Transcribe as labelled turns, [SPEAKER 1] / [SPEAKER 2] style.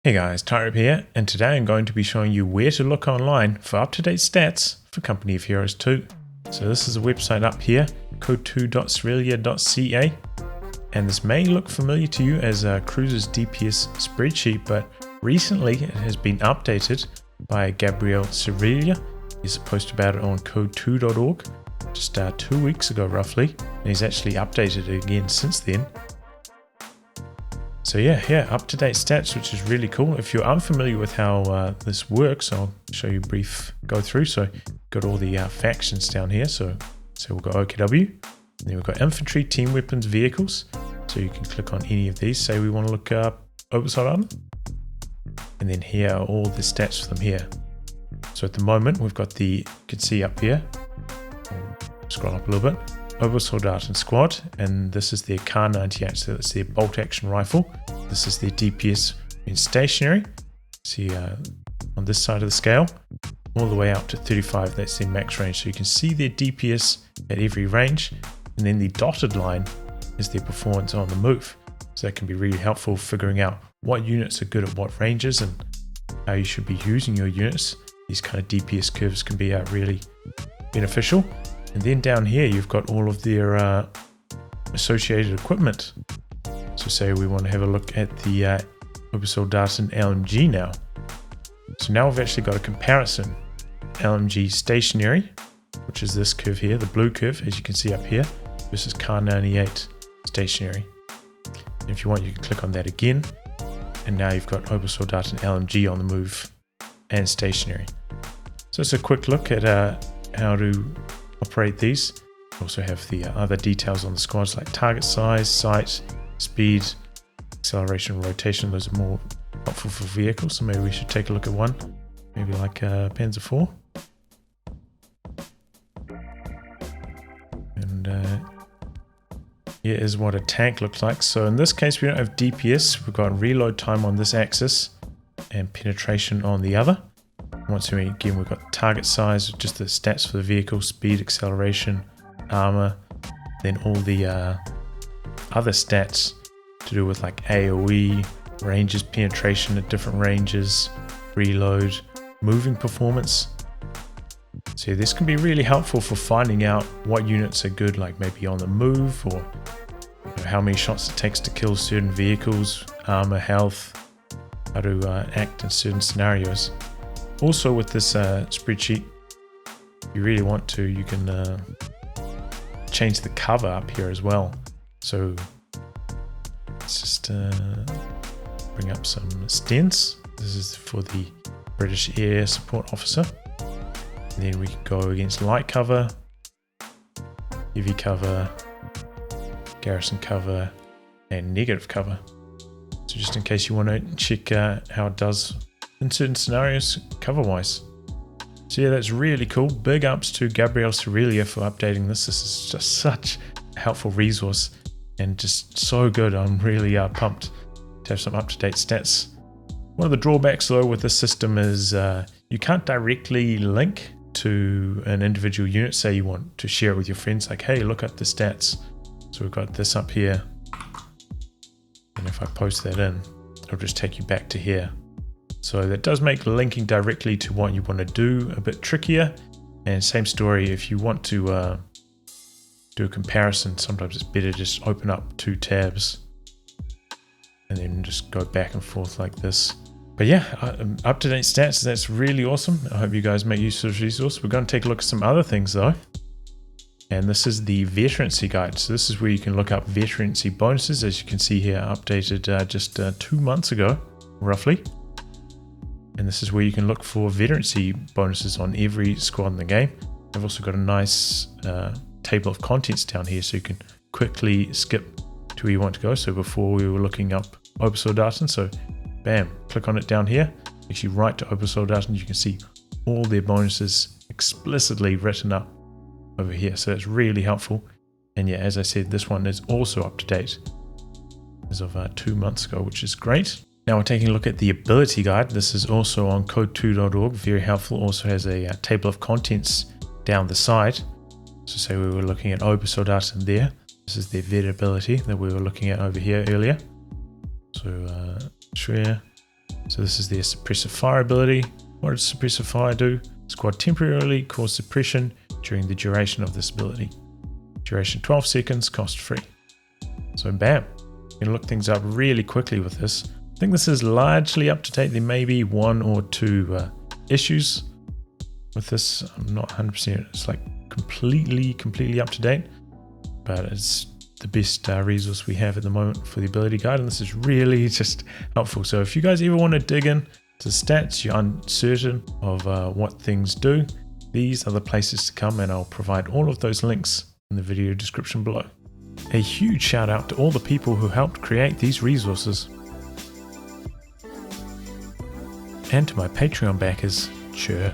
[SPEAKER 1] Hey guys, Tyrip here, and today I'm going to be showing you where to look online for up-to-date stats for Company of Heroes 2. So this is a website up here, COH2 and this may look familiar to you as a Cruiser's DPS spreadsheet, but recently it has been updated by Gabriel Cervilla. He's posted about it on COH2.org just 2 weeks ago roughly, and he's actually updated it again since then. So yeah, up-to-date stats, which is really cool. If you're unfamiliar with how this works, I'll show you a brief go through. So got all the factions down here. So we'll go OKW, and then we've got infantry, team weapons, vehicles. So you can click on any of these. Say we want to look up Oversight Item, and then here are all the stats for them here. So at the moment we've got you can see up here. I'll scroll up a little bit. Obersoldat and Squad, and this is their Kar98, so that's their bolt action rifle. This is their DPS in stationary. See on this side of the scale, all the way up to 35, that's their max range. So you can see their DPS at every range, and then the dotted line is their performance on the move. So that can be really helpful figuring out what units are good at what ranges and how you should be using your units. These kind of DPS curves can be really beneficial. And then down here you've got all of their associated equipment. So say we want to have a look at the Obersoldat and LMG now. So now we've actually got a comparison. LMG stationary, which is this curve here, the blue curve as you can see up here, versus Kar98 stationary. And if you want you can click on that again, and now you've got Obersoldat and LMG on the move and stationary. So it's a quick look at how to operate these. Also have the other details on the squads like target size, sight, speed, acceleration, rotation. Those are more helpful for vehicles, so maybe we should take a look at one. Maybe like Panzer IV. And here is what a tank looks like. So in this case we don't have DPS, we've got reload time on this axis and penetration on the other. Once again, we've got target size, just the stats for the vehicle, speed, acceleration, armor, then all the other stats to do with like AoE, ranges, penetration at different ranges, reload, moving performance. So this can be really helpful for finding out what units are good, like maybe on the move, or how many shots it takes to kill certain vehicles, armor, health, how to act in certain scenarios. Also with this spreadsheet, if you really want to, you can change the cover up here as well. So let's just bring up some stents. This is for the British Air Support Officer. And then we can go against light cover, heavy cover, garrison cover, and negative cover. So just in case you want to check how it does in certain scenarios cover-wise. So yeah, that's really cool. Big ups to Gabriel Cervilla for updating this. This is just such a helpful resource and just so good. I'm really pumped to have some up-to-date stats. One of the drawbacks though with this system is you can't directly link to an individual unit. Say you want to share it with your friends, like, hey, look at the stats. So we've got this up here, and if I post that in, it'll just take you back to here. So that does make linking directly to what you want to do a bit trickier. And same story, if you want to do a comparison, sometimes it's better just open up two tabs and then just go back and forth like this. But yeah, up-to-date stats, that's really awesome. I hope you guys make use of this resource. We're going to take a look at some other things though. And this is the Veterancy guide. So this is where you can look up Veterancy bonuses, as you can see here, updated just 2 months ago, roughly. And this is where you can look for Veterancy bonuses on every squad in the game. I've also got a nice table of contents down here, so you can quickly skip to where you want to go. So before we were looking up Obersoldaten, so bam, click on it down here, takes you right to Obersoldaten. You can see all their bonuses explicitly written up over here, so it's really helpful. And yeah, as I said, this one is also up to date as of 2 months ago, which is great. Now we're taking a look at the ability guide. This is also on COH2.org, very helpful. Also has a table of contents down the side. So say we were looking at Obersoldaten there. This is their vet ability that we were looking at over here earlier. So share, So this is their suppressive fire ability. What does suppressive fire do? Squad temporarily cause suppression during the duration of this ability. Duration 12 seconds, cost free. So bam, you can look things up really quickly with this. I think this is largely up to date. There may be one or two issues with this. I'm not 100%. It's like completely up to date, but it's the best resource we have at the moment for the ability guide, and this is really just helpful. So if you guys ever want to dig in to stats, you're uncertain of what things do, these are the places to come, and I'll provide all of those links in the video description below. A huge shout out to all the people who helped create these resources, and to my Patreon backers. Sure.